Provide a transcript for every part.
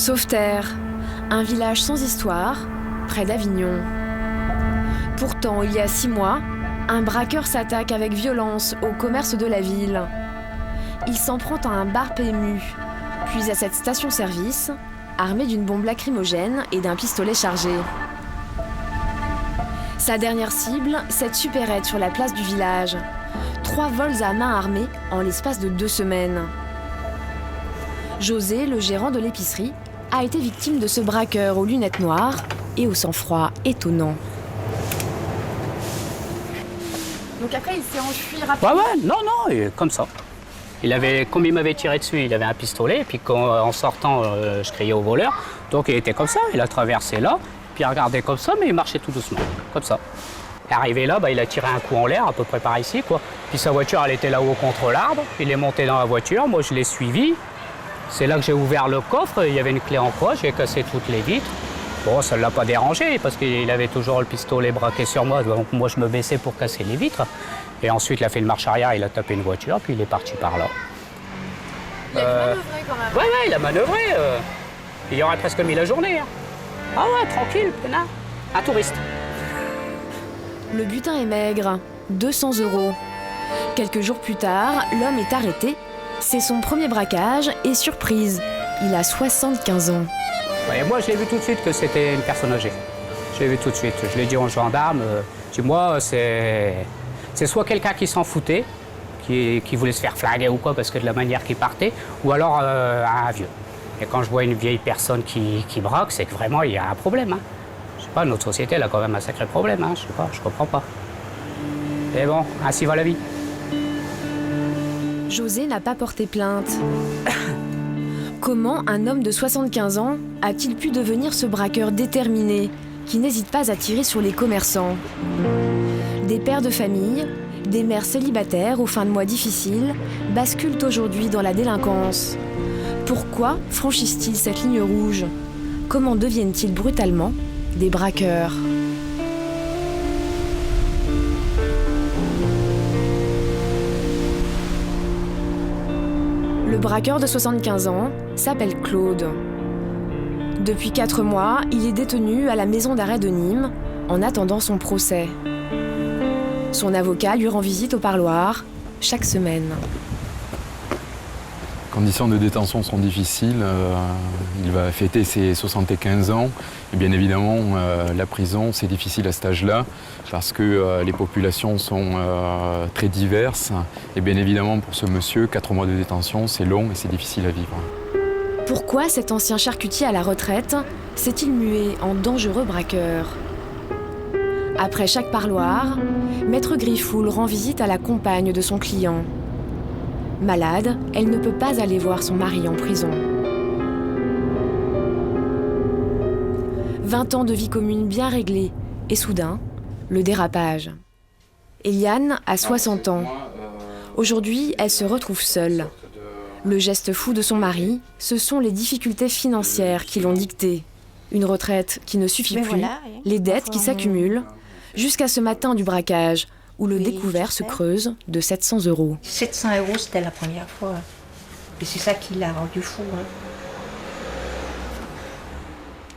Sauveterre, un village sans histoire, près d'Avignon. Pourtant, il y a 6 mois, un braqueur s'attaque avec violence au commerce de la ville. Il s'en prend à un bar PMU, puis à cette station-service, armé d'une bombe lacrymogène et d'un pistolet chargé. Sa dernière cible, cette supérette sur la place du village. 3 vols à main armée en l'espace de 2 semaines. José, le gérant de l'épicerie, a été victime de ce braqueur aux lunettes noires et au sang-froid étonnant. Donc après, il s'est enfui rapidement. Ouais, non, comme ça. Comme il m'avait tiré dessus, il avait un pistolet, et puis en sortant, je criais au voleur. Donc il était comme ça, il a traversé là, puis il regardait comme ça, mais il marchait tout doucement, comme ça. Et arrivé là, il a tiré un coup en l'air, à peu près par ici, quoi. Puis sa voiture, elle était là-haut contre l'arbre, il est monté dans la voiture, moi je l'ai suivi. C'est là que j'ai ouvert le coffre, il y avait une clé en croix, j'ai cassé toutes les vitres. Bon, ça ne l'a pas dérangé, parce qu'il avait toujours le pistolet braqué sur moi, donc moi je me baissais pour casser les vitres. Et ensuite, il a fait une marche arrière, il a tapé une voiture, puis il est parti par là. Il a manœuvré quand même. Ouais, il a manœuvré. Il y aurait presque mis la journée. Hein. Ah ouais, tranquille, peinard. Un touriste. Le butin est maigre, 200 €. Quelques jours plus tard, l'homme est arrêté. C'est son premier braquage et surprise, il a 75 ans. Ouais, moi, je l'ai vu tout de suite que c'était une personne âgée. Je l'ai vu tout de suite. Je l'ai dit aux gendarmes. Dis-moi, c'est soit quelqu'un qui s'en foutait, qui voulait se faire flaguer ou quoi, parce que de la manière qu'il partait, ou alors un vieux. Et quand je vois une vieille personne qui braque, c'est que vraiment, il y a un problème. Hein. Je sais pas, notre société, elle a quand même un sacré problème. Hein. Je sais pas, je comprends pas. Mais bon, ainsi va la vie. José n'a pas porté plainte. Comment un homme de 75 ans a-t-il pu devenir ce braqueur déterminé, qui n'hésite pas à tirer sur les commerçants ? Des pères de famille, des mères célibataires aux fins de mois difficiles basculent aujourd'hui dans la délinquance. Pourquoi franchissent-ils cette ligne rouge ? Comment deviennent-ils brutalement des braqueurs ? Le braqueur de 75 ans s'appelle Claude. Depuis 4 mois, il est détenu à la maison d'arrêt de Nîmes en attendant son procès. Son avocat lui rend visite au parloir chaque semaine. Les conditions de détention sont difficiles. Il va fêter ses 75 ans. Et bien évidemment, la prison, c'est difficile à cet âge-là parce que les populations sont très diverses. Et bien évidemment, pour ce monsieur, 4 mois de détention, c'est long et c'est difficile à vivre. Pourquoi cet ancien charcutier à la retraite s'est-il mué en dangereux braqueur ? Après chaque parloir, Maître Griffoul rend visite à la compagne de son client. Malade, elle ne peut pas aller voir son mari en prison. 20 ans de vie commune bien réglée, et soudain, le dérapage. Eliane a 60 ans. Aujourd'hui, elle se retrouve seule. Le geste fou de son mari, ce sont les difficultés financières qui l'ont dicté. Une retraite qui ne suffit plus, voilà, les dettes qui s'accumulent, jusqu'à ce matin du braquage, où le découvert se creuse de 700 €. 700 €, c'était la première fois. Et c'est ça qui l'a rendu fou. Hein.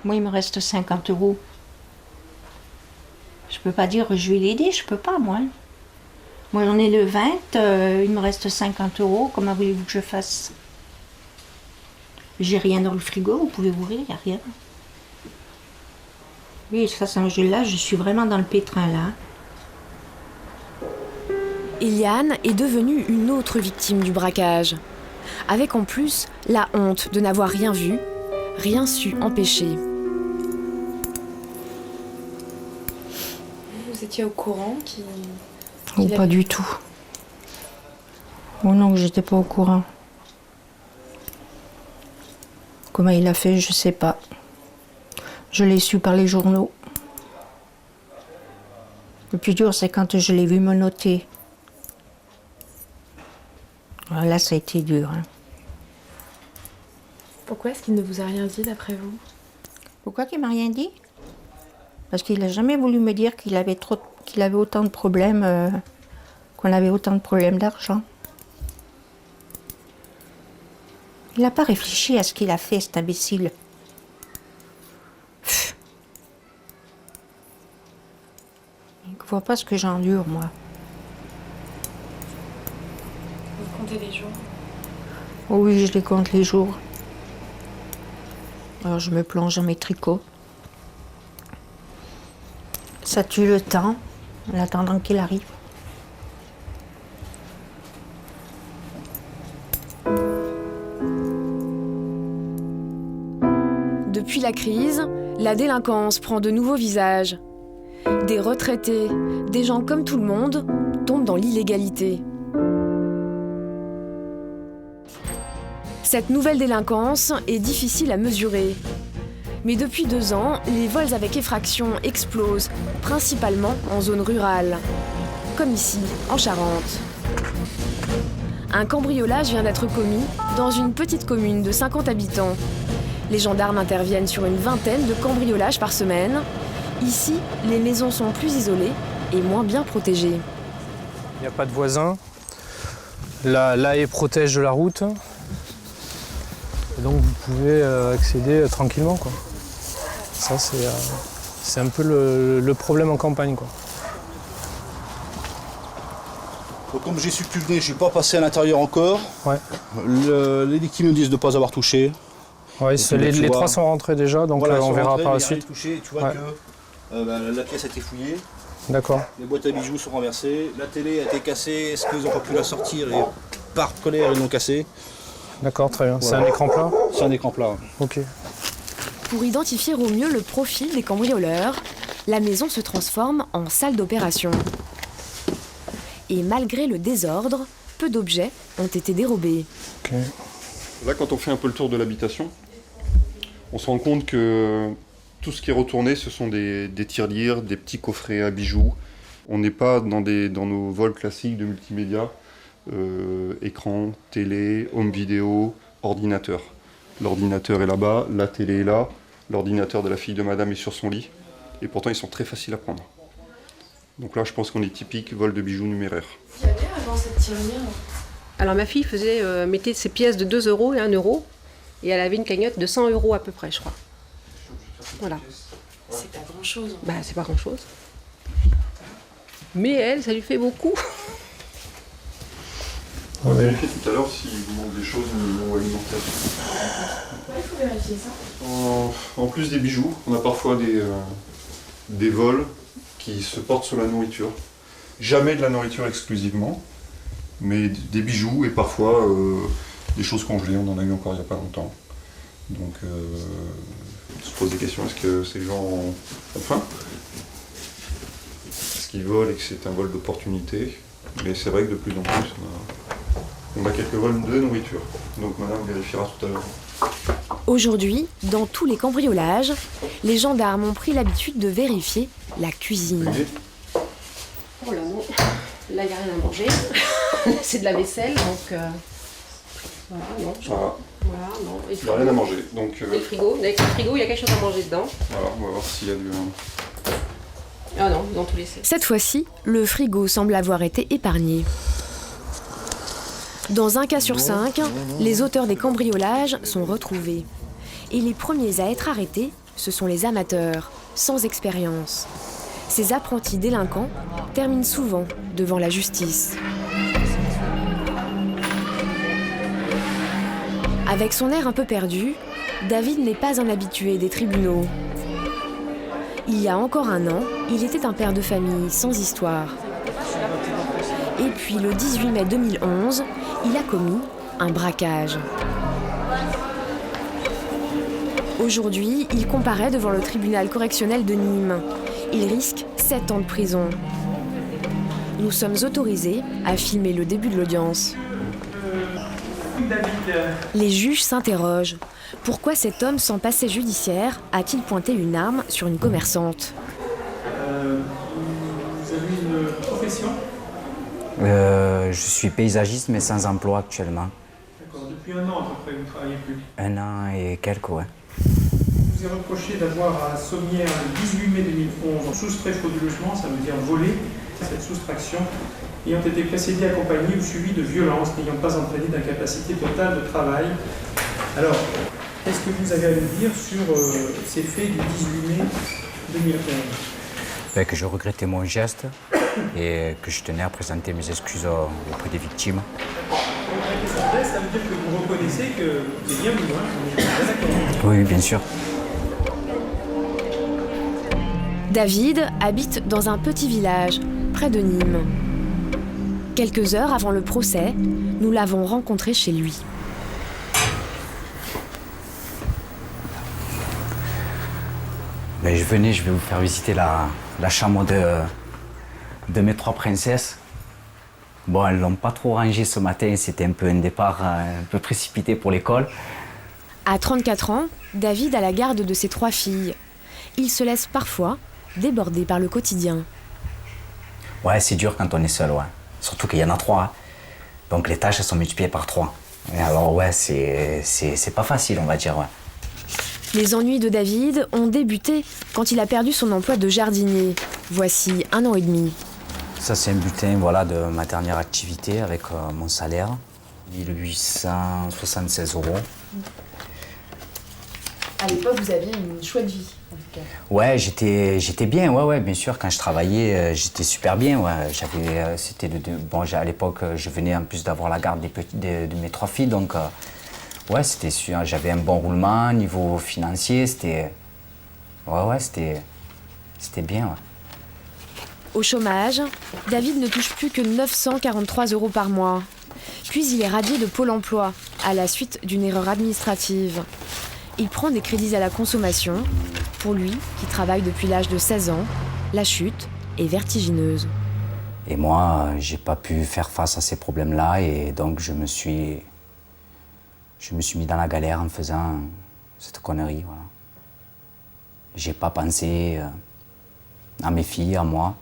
Moi, il me reste 50 €. Je peux pas dire je vais l'aider, je peux pas, moi. Moi, j'en ai le 20, il me reste 50 €. Comment voulez-vous que je fasse ? J'ai rien dans le frigo, vous pouvez ouvrir, il n'y a rien. Oui, ça, là, je suis vraiment dans le pétrin, là. Eliane est devenue une autre victime du braquage, avec en plus la honte de n'avoir rien vu, rien su empêcher. Vous étiez au courant qu'il... Oh, pas du tout. Oh non, j'étais pas au courant. Comment il a fait, je sais pas. Je l'ai su par les journaux. Le plus dur, c'est quand je l'ai vu me noter. Là, ça a été dur. Hein. Pourquoi est-ce qu'il ne vous a rien dit d'après vous ? Pourquoi qu'il m'a rien dit ? Parce qu'il n'a jamais voulu me dire qu'il avait autant de problèmes, qu'on avait autant de problèmes d'argent. Il n'a pas réfléchi à ce qu'il a fait, cet imbécile. vois pas ce que j'endure, moi. Vous comptez les jours? Oh oui, je les compte les jours. Alors je me plonge dans mes tricots. Ça tue le temps, en attendant qu'il arrive. Depuis la crise, la délinquance prend de nouveaux visages. Des retraités, des gens comme tout le monde, tombent dans l'illégalité. Cette nouvelle délinquance est difficile à mesurer. Mais depuis 2 ans, les vols avec effraction explosent, principalement en zone rurale, comme ici, en Charente. Un cambriolage vient d'être commis dans une petite commune de 50 habitants. Les gendarmes interviennent sur une vingtaine de cambriolages par semaine. Ici, les maisons sont plus isolées et moins bien protégées. Il n'y a pas de voisins. La haie protège de la route. Et donc vous pouvez accéder tranquillement, quoi. Ça, c'est un peu le problème en campagne, quoi. Donc, comme j'ai su que tu venais, je n'ai pas passé à l'intérieur encore. Ouais. Les équipes me disent de ne pas avoir touché. Ouais, les 3 sont rentrés déjà, donc Voilà, on verra par la suite. Touché, tu vois que la pièce a été fouillée, D'accord. les boîtes à bijoux sont renversées, la télé a été cassée, est-ce qu'ils n'ont pas pu la sortir et par colère ils l'ont cassée. D'accord, très bien. Voilà. C'est un écran plat? C'est un écran plat. Ok. Pour identifier au mieux le profil des cambrioleurs, la maison se transforme en salle d'opération. Et malgré le désordre, peu d'objets ont été dérobés. Ok. Là, quand on fait un peu le tour de l'habitation, on se rend compte que tout ce qui est retourné, ce sont des tirelires, des petits coffrets à bijoux. On n'est pas dans nos vols classiques de multimédia, écran, télé, home vidéo, ordinateur. L'ordinateur est là-bas, la télé est là, l'ordinateur de la fille de madame est sur son lit, et pourtant ils sont très faciles à prendre. Donc là, je pense qu'on est typique vol de bijoux numéraire. Il y avait avant cette tirelire? Alors ma fille mettait ses pièces de 2 € et 1 €, et elle avait une cagnotte de 100 € à peu près, je crois. Voilà. C'est pas grand chose. Bah c'est pas grand chose. Mais elle, ça lui fait beaucoup. On va vérifier tout à l'heure s'il vous manque des choses au niveau alimentaire. Il faut vérifier ça. En plus des bijoux, on a parfois des vols qui se portent sur la nourriture. Jamais de la nourriture exclusivement, mais des bijoux et parfois des choses congelées. On en a eu encore il n'y a pas longtemps. Donc on se pose des questions, est-ce que ces gens ont faim? Est-ce qu'ils volent et que c'est un vol d'opportunité? Mais c'est vrai que de plus en plus, on a quelques vols de nourriture. Donc madame vérifiera tout à l'heure. Aujourd'hui, dans tous les cambriolages, les gendarmes ont pris l'habitude de vérifier la cuisine. Oh là non, là il n'y a rien à manger. C'est de la vaisselle, donc voilà, non. Voilà. Voilà, non. Et Il n'y a rien à manger. Donc, et le frigo, avec le frigo, il y a quelque chose à manger dedans. voilà, on va voir s'il y a du... Ah non, ils ont tout laissé. Cette fois-ci, le frigo semble avoir été épargné. Dans un cas sur 5, les auteurs des cambriolages sont retrouvés. Et les premiers à être arrêtés, ce sont les amateurs, sans expérience. Ces apprentis délinquants terminent souvent devant la justice. Avec son air un peu perdu, David n'est pas un habitué des tribunaux. Il y a encore 1 an, il était un père de famille sans histoire. Et puis le 18 mai 2011, il a commis un braquage. Aujourd'hui, il comparaît devant le tribunal correctionnel de Nîmes. Il risque 7 ans de prison. Nous sommes autorisés à filmer le début de l'audience. Les juges s'interrogent. Pourquoi cet homme sans passé judiciaire a-t-il pointé une arme sur une commerçante? Vous avez une profession? Je suis paysagiste mais sans emploi actuellement. D'accord. Depuis 1 an à peu près, vous ne travaillez plus. 1 an et quelques, ouais. Vous est reproché d'avoir à Sommières le 18 mai 2011 soustrait frauduleusement, ça veut dire volé, cette soustraction ayant été précédée, accompagnée ou suivie de violences n'ayant pas entraîné d'incapacité totale de travail. Alors, qu'est-ce que vous avez à nous dire sur ces faits du 18 mai 2011? Que je regrettais mon geste et que je tenais à présenter mes excuses auprès des victimes. Ça veut dire que vous reconnaissez que c'est bien vous, hein? On est d'accord. Oui, bien sûr. David habite dans un petit village, près de Nîmes. Quelques heures avant le procès, nous l'avons rencontré chez lui. Je vais vous faire visiter la chambre de mes 3 princesses. Bon, elles l'ont pas trop rangé ce matin, c'était un peu un départ un peu précipité pour l'école. À 34 ans, David a la garde de ses 3 filles. Il se laisse parfois déborder par le quotidien. Ouais, c'est dur quand on est seul, ouais. Surtout qu'il y en a 3. Hein. Donc les tâches, elles sont multipliées par 3. Et alors, ouais, c'est pas facile, on va dire, ouais. Les ennuis de David ont débuté quand il a perdu son emploi de jardinier, voici 1 an et demi. Ça, c'est un butin, voilà, de ma dernière activité avec mon salaire, 1876 €. À l'époque, vous aviez une chouette vie, en tout cas. Ouais, j'étais bien, ouais, bien sûr. Quand je travaillais, j'étais super bien, ouais. Bon, à l'époque, je venais en plus d'avoir la garde de mes 3 filles, donc ouais, c'était sûr. J'avais un bon roulement, niveau financier, c'était bien, ouais. Au chômage, David ne touche plus que 943 € par mois. Puis il est radié de Pôle emploi, à la suite d'une erreur administrative. Il prend des crédits à la consommation. Pour lui, qui travaille depuis l'âge de 16 ans, la chute est vertigineuse. Et moi, j'ai pas pu faire face à ces problèmes-là et donc je me suis mis dans la galère en faisant cette connerie. Voilà. J'ai pas pensé à mes filles, à moi.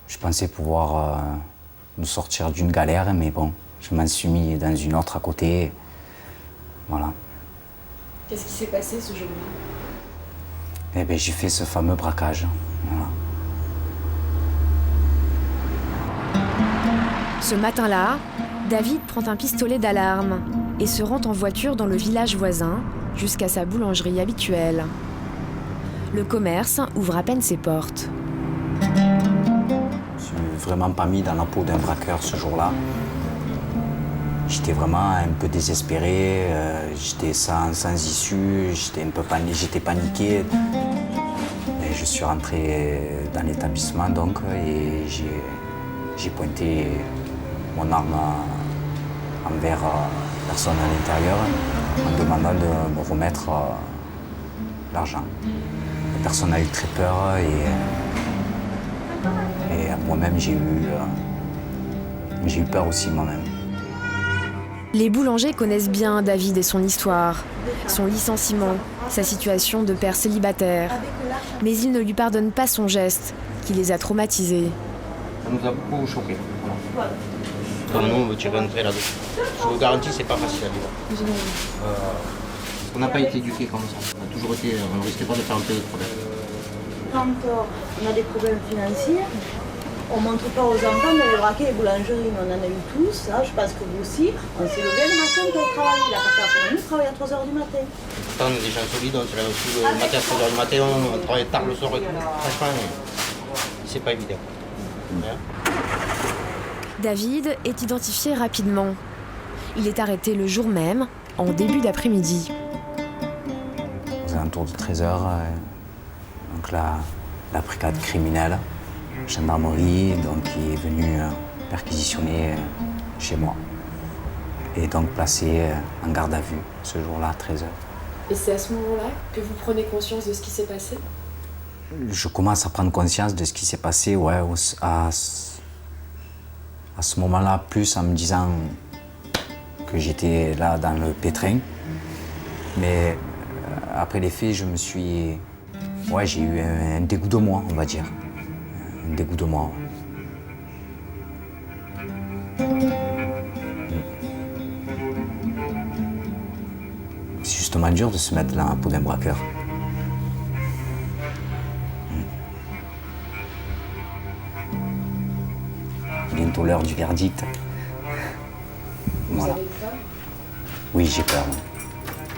Je pensais pouvoir nous sortir d'une galère, mais bon, je m'en suis mis dans une autre à côté. Voilà. Qu'est-ce qui s'est passé ce jour-là? Eh bien, j'ai fait ce fameux braquage. Voilà. Ce matin-là, David prend un pistolet d'alarme et se rend en voiture dans le village voisin jusqu'à sa boulangerie habituelle. Le commerce ouvre à peine ses portes. Je ne suis vraiment pas mis dans la peau d'un braqueur ce jour-là. J'étais vraiment un peu désespéré, j'étais sans issue, j'étais paniqué. Et je suis rentré dans l'établissement donc et j'ai pointé mon arme envers la personne à l'intérieur en demandant de me remettre l'argent. La personne a eu très peur et moi-même j'ai eu peur aussi moi-même. Les boulangers connaissent bien David et son histoire, son licenciement, sa situation de père célibataire. Mais ils ne lui pardonnent pas son geste, qui les a traumatisés. Ça nous a beaucoup choqués. Voilà. Comme nous, on veut tirer rentrer là-dessus. Je vous garantis, c'est pas facile à vivre. On n'a pas été éduqués comme ça. On a toujours été, on ne risquait pas de faire un peu de problème. Quand on a des problèmes financiers, on ne montre pas aux enfants de braquer les boulangeries. On en a eu tous, hein, je pense que vous aussi. On s'est levé le matin pour travailler. Il a pas fait nous travailler à 3h du matin. Pourtant, on est des gens solides, on se lève aussi le matin à 3h du matin, on travaille tard le soir. Franchement, c'est pas évident. Ouais. David est identifié rapidement. Il est arrêté le jour même, en début d'après-midi. Aux alentours de 13h, donc la brigade criminelle, gendarmerie, donc, qui est venue perquisitionner chez moi. Et donc placé en garde à vue ce jour-là, à 13h. Et c'est à ce moment-là que vous prenez conscience de ce qui s'est passé? Je commence à prendre conscience de ce qui s'est passé, ouais, à ce moment-là, plus en me disant que j'étais là dans le pétrin. Mais après les faits, j'ai eu un dégoût de moi, on va dire. Un dégoût de moi. C'est justement dur de se mettre dans la peau d'un braqueur. Bientôt l'heure du verdict. Voilà. Vous avez peur? Oui, j'ai peur.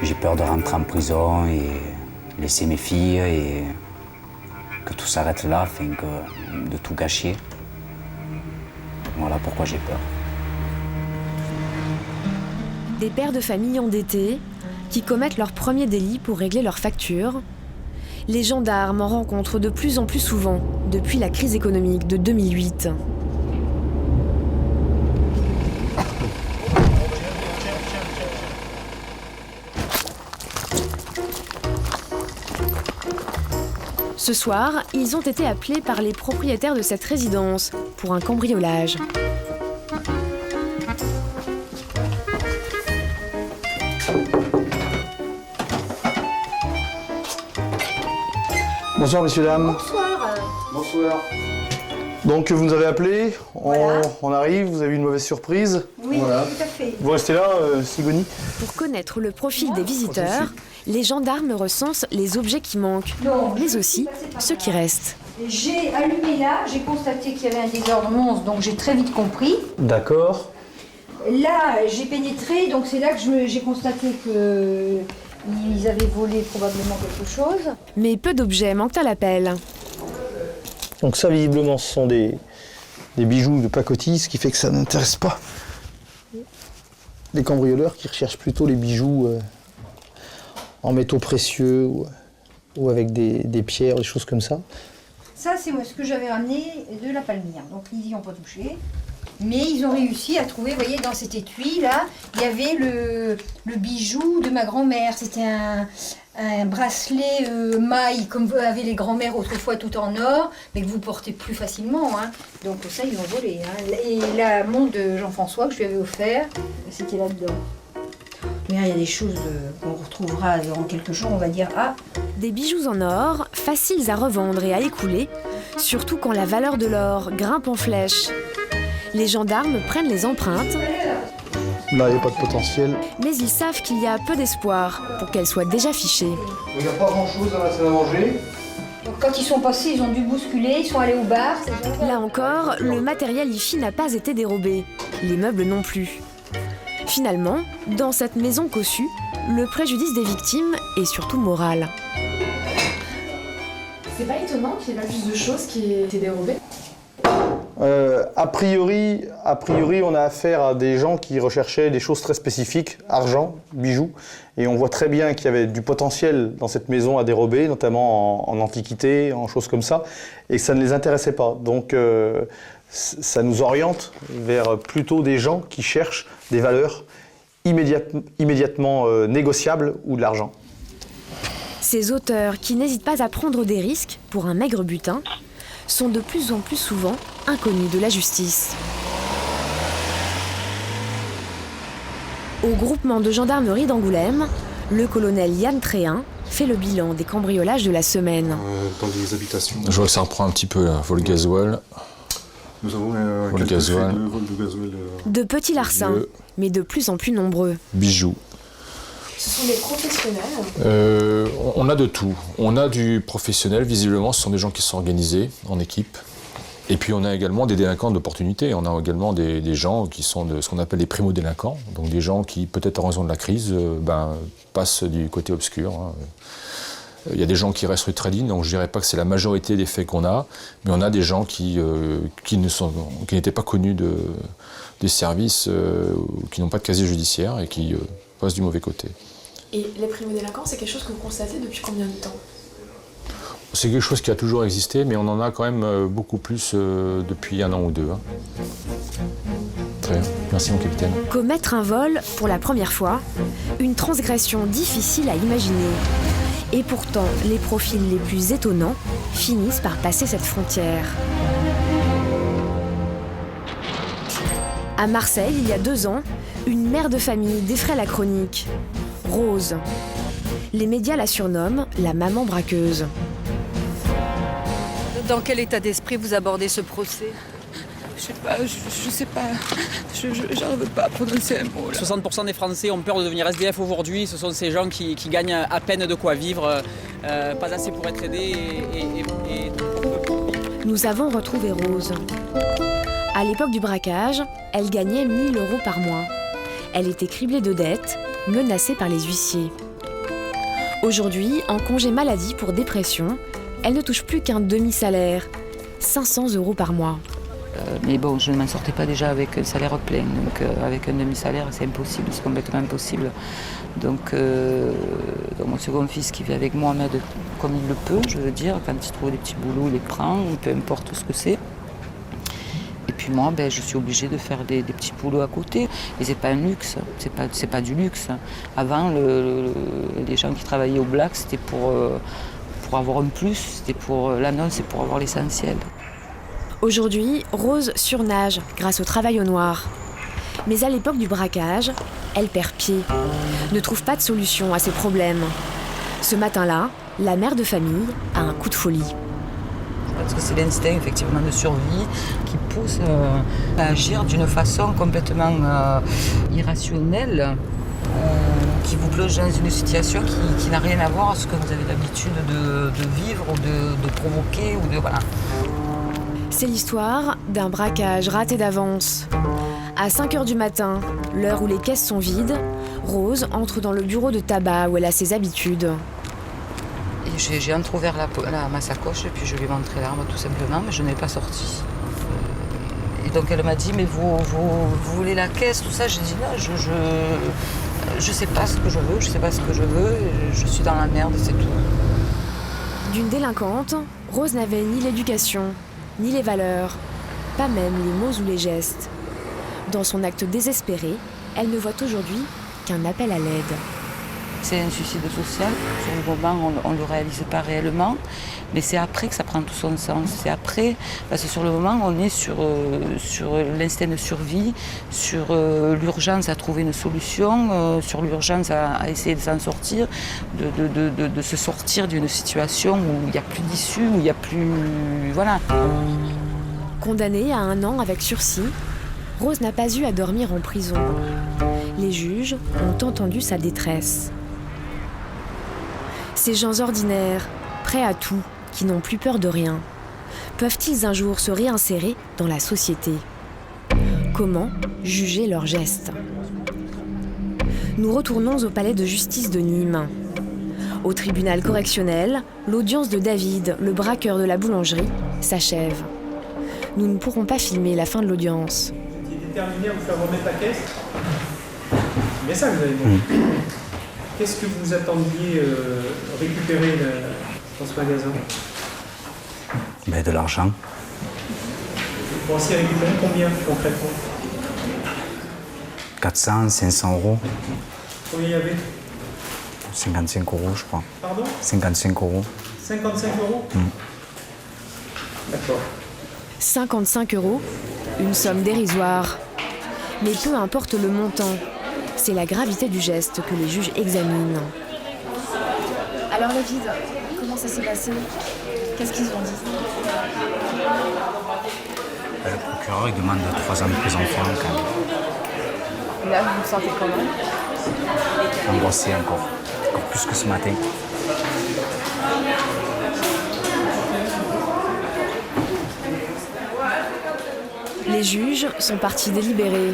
J'ai peur de rentrer en prison et laisser mes filles et que tout s'arrête là, afin de tout gâcher. Voilà pourquoi j'ai peur. Des pères de famille endettés qui commettent leur premier délit pour régler leurs factures. Les gendarmes en rencontrent de plus en plus souvent depuis la crise économique de 2008. Ce soir, ils ont été appelés par les propriétaires de cette résidence pour un cambriolage. Bonsoir messieurs, dames. Bonsoir. Bonsoir. Donc vous nous avez appelé, on arrive, vous avez eu une mauvaise surprise. Oui, voilà. tout à fait. Vous restez là, Sigonie. Pour connaître le profil des visiteurs, les gendarmes recensent les objets qui manquent, mais aussi ceux qui restent. J'ai allumé là, j'ai constaté qu'il y avait un désordre monstre, donc j'ai très vite compris. D'accord. Là, j'ai pénétré, donc c'est là que j'ai constaté qu'ils avaient volé probablement quelque chose. Mais peu d'objets manquent à l'appel. Donc ça, visiblement, ce sont des bijoux de pacotille, ce qui fait que ça n'intéresse pas les cambrioleurs qui recherchent plutôt les bijoux en métaux précieux ou avec des pierres, des choses comme ça. Ça, c'est ce que j'avais ramené de la Palmyre, donc ils n'y ont pas touché. Mais ils ont réussi à trouver, vous voyez, dans cet étui-là, il y avait le bijou de ma grand-mère. C'était un bracelet maille, comme avaient les grands-mères autrefois, tout en or, mais que vous portez plus facilement. Hein. Donc ça, ils l'ont volé. Hein. Et la montre de Jean-François que je lui avais offert, c'était là-dedans. Mais il y a des choses qu'on retrouvera dans quelques jours, on va dire, Des bijoux en or, faciles à revendre et à écouler, surtout quand la valeur de l'or grimpe en flèche. Les gendarmes prennent les empreintes. Là, il n'y a pas de potentiel. Mais ils savent qu'il y a peu d'espoir pour qu'elles soient déjà fichées. Il n'y a pas grand-chose dans la salle à manger. Donc quand ils sont passés, ils ont dû bousculer, ils sont allés au bar. Là encore, le matériel IFI n'a pas été dérobé. Les meubles non plus. Finalement, dans cette maison cossue, le préjudice des victimes est surtout moral. C'est pas étonnant qu'il y ait pas plus de choses qui aient été dérobées? A priori, on a affaire à des gens qui recherchaient des choses très spécifiques, argent, bijoux, et on voit très bien qu'il y avait du potentiel dans cette maison à dérober, notamment en antiquité, en choses comme ça, et que ça ne les intéressait pas. Donc ça nous oriente vers plutôt des gens qui cherchent des valeurs immédiatement négociables ou de l'argent. Ces auteurs qui n'hésitent pas à prendre des risques pour un maigre butin sont de plus en plus souvent inconnus de la justice. Au groupement de gendarmerie d'Angoulême, le colonel Yann Tréhin fait le bilan des cambriolages de la semaine. Dans des habitations. Je vois que ça reprend un petit peu là, vol gasoil. Nous avons vol quelques gasoil. faits de vol de gasoil. De petits larcins, mais de plus en plus nombreux. Bijoux. Ce sont des professionnels? On a de tout. On a du professionnel, visiblement, ce sont des gens qui sont organisés en équipe. Et puis on a également des délinquants d'opportunité. On a également des gens qui sont de ce qu'on appelle des primo-délinquants, donc des gens qui, peut-être en raison de la crise, passent du côté obscur. Hein. Il y a des gens qui restent très dignes, donc je ne dirais pas que c'est la majorité des faits qu'on a, mais on a des gens qui n'étaient pas connus des services, qui n'ont pas de casier judiciaire et qui passent du mauvais côté. Et les primo-délinquants, c'est quelque chose que vous constatez depuis combien de temps? C'est quelque chose qui a toujours existé, mais on en a quand même beaucoup plus depuis 1 an ou 2. Hein. Très bien. Merci mon capitaine. Commettre un vol pour la première fois, une transgression difficile à imaginer. Et pourtant, les profils les plus étonnants finissent par passer cette frontière. À Marseille, il y a 2 ans, une mère de famille défraie la chronique. Rose. Les médias la surnomment la maman braqueuse. Dans quel état d'esprit vous abordez ce procès? Je sais pas, j'arrive pas à prononcer un mot. Là. 60% des Français ont peur de devenir SDF aujourd'hui. Ce sont ces gens qui gagnent à peine de quoi vivre, pas assez pour être aidés et Nous avons retrouvé Rose. À l'époque du braquage, elle gagnait 1 000 € par mois. Elle était criblée de dettes, menacée par les huissiers. Aujourd'hui, en congé maladie pour dépression, elle ne touche plus qu'un demi-salaire, 500 € par mois. Mais bon, je ne m'en sortais pas déjà avec un salaire plein, donc avec un demi-salaire, c'est impossible, c'est complètement impossible. Donc mon second fils qui vit avec moi m'aide comme il le peut, je veux dire, quand il trouve des petits boulots, il les prend, peu importe ce que c'est. Et puis moi, je suis obligée de faire des petits boulots à côté. Et c'est pas un luxe, c'est pas du luxe. Avant, les gens qui travaillaient au black, c'était pour avoir un plus, c'était pour l'annonce, c'est pour avoir l'essentiel. Aujourd'hui, Rose surnage grâce au travail au noir. Mais à l'époque du braquage, elle perd pied, ne trouve pas de solution à ses problèmes. Ce matin-là, la mère de famille a un coup de folie. Je pense que c'est l'instinct effectivement de survie qui pousse à agir d'une façon complètement irrationnelle, qui vous plonge dans une situation qui n'a rien à voir avec ce que vous avez l'habitude de vivre ou de provoquer ou de voilà. C'est l'histoire d'un braquage raté d'avance. À 5h du matin, l'heure où les caisses sont vides, Rose entre dans le bureau de tabac où elle a ses habitudes. J'ai entrouvert ma sacoche et puis je lui ai montré l'arme tout simplement, mais je ne l'ai pas sortie. Et donc elle m'a dit, mais vous voulez la caisse, tout ça? J'ai dit non, je sais pas ce que je veux, je suis dans la merde, c'est tout. D'une délinquante, Rose n'avait ni l'éducation, ni les valeurs, pas même les mots ou les gestes. Dans son acte désespéré, elle ne voit aujourd'hui qu'un appel à l'aide. C'est un suicide social. Sur le moment, on ne le réalise pas réellement, mais c'est après que ça prend tout son sens. C'est après, parce que sur le moment, on est sur l'instinct de survie, sur l'urgence à trouver une solution, sur l'urgence à essayer de s'en sortir, de se sortir d'une situation où il n'y a plus d'issue, où il n'y a plus... Voilà. Condamnée à 1 an avec sursis, Rose n'a pas eu à dormir en prison. Les juges ont entendu sa détresse. Ces gens ordinaires, prêts à tout, qui n'ont plus peur de rien, peuvent-ils un jour se réinsérer dans la société? Comment juger leurs gestes? Nous retournons au palais de justice de Nîmes. Au tribunal correctionnel, l'audience de David, le braqueur de la boulangerie, s'achève. Nous ne pourrons pas filmer la fin de l'audience. Vous étiez déterminé à vous faire remettre la caisse? C'est bien ça que vous avez dit. Qu'est-ce que vous attendiez récupérer dans ce magasin? De l'argent. Vous pensiez récupérer combien concrètement? 400, 500 euros. Combien il y avait? 55 euros, je crois. Pardon? 55 euros. 55 euros? D'accord. 55 euros, une somme dérisoire. Mais peu importe le montant, c'est la gravité du geste que les juges examinent. Alors David, comment ça s'est passé? Qu'est-ce qu'ils ont dit? Le procureur il demande 3 ans de prison ferme quand même. Là, vous vous sentez comment? Angoissé encore plus que ce matin. Les juges sont partis délibérer.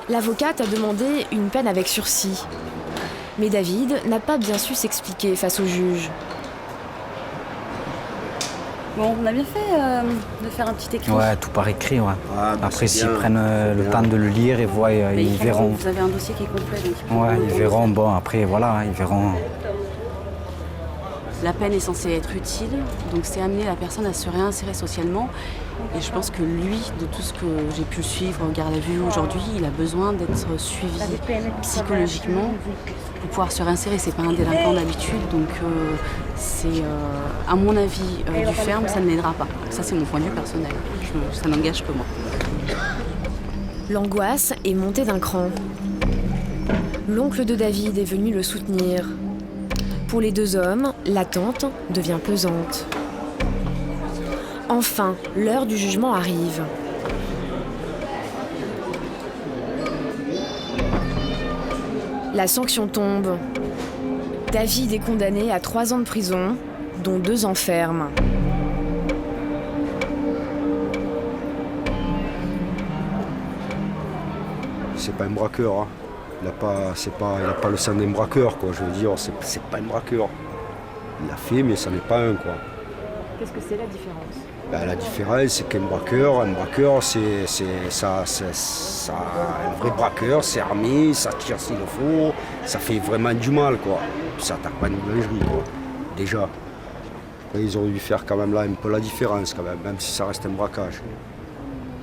L'avocate a demandé une peine avec sursis. Mais David n'a pas bien su s'expliquer face au juge. Bon, on a bien fait de faire un petit écrit. Ouais, tout par écrit, ouais. Après, s'ils prennent le temps de le lire et voient, ils verront. Vous avez un dossier qui est complet, donc... Ouais, ils verront, bon, après, voilà, ils verront. La peine est censée être utile, donc c'est amener la personne à se réinsérer socialement. Et je pense que lui, de tout ce que j'ai pu suivre au garde à vue aujourd'hui, il a besoin d'être suivi psychologiquement pour pouvoir se réinsérer. C'est pas un délinquant d'habitude, donc c'est, à mon avis, du ferme, ça ne l'aidera pas. Ça, c'est mon point de vue personnel. Ça n'engage que moi. L'angoisse est montée d'un cran. L'oncle de David est venu le soutenir. Pour les 2 hommes, l'attente devient pesante. Enfin, l'heure du jugement arrive. La sanction tombe. David est condamné à 3 ans de prison, dont 2 ans ferme. C'est pas un braqueur, hein. Il n'a pas le sang d'un braqueur, quoi. Je veux dire, c'est pas un braqueur. Il l'a fait, mais ça n'est pas un, quoi. Qu'est-ce que c'est la différence? La différence, c'est qu'un braqueur, c'est un vrai braqueur, c'est armé, ça tire s'il le faut, ça fait vraiment du mal, quoi. Ça n'attaque pas une boulangerie, quoi. Déjà. Ils ont dû faire quand même là un peu la différence, quand même si ça reste un braquage.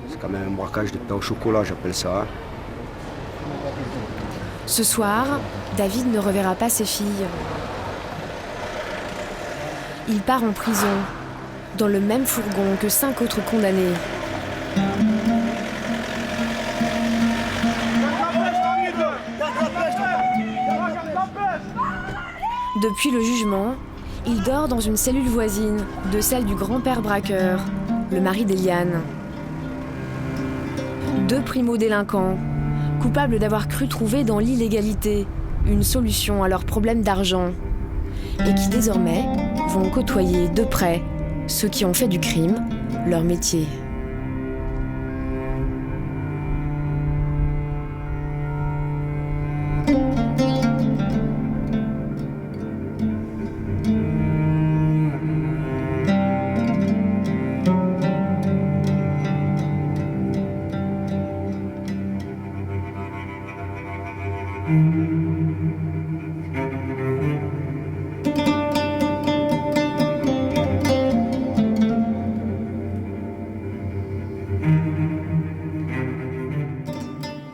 C'est quand même un braquage de pain au chocolat, j'appelle ça. Hein. Ce soir, David ne reverra pas ses filles. Il part en prison, dans le même fourgon que 5 autres condamnés. Depuis le jugement, il dort dans une cellule voisine de celle du grand-père braqueur, le mari d'Eliane. 2 primo-délinquants, coupables d'avoir cru trouver dans l'illégalité une solution à leurs problèmes d'argent, et qui désormais vont côtoyer de près ceux qui ont fait du crime leur métier.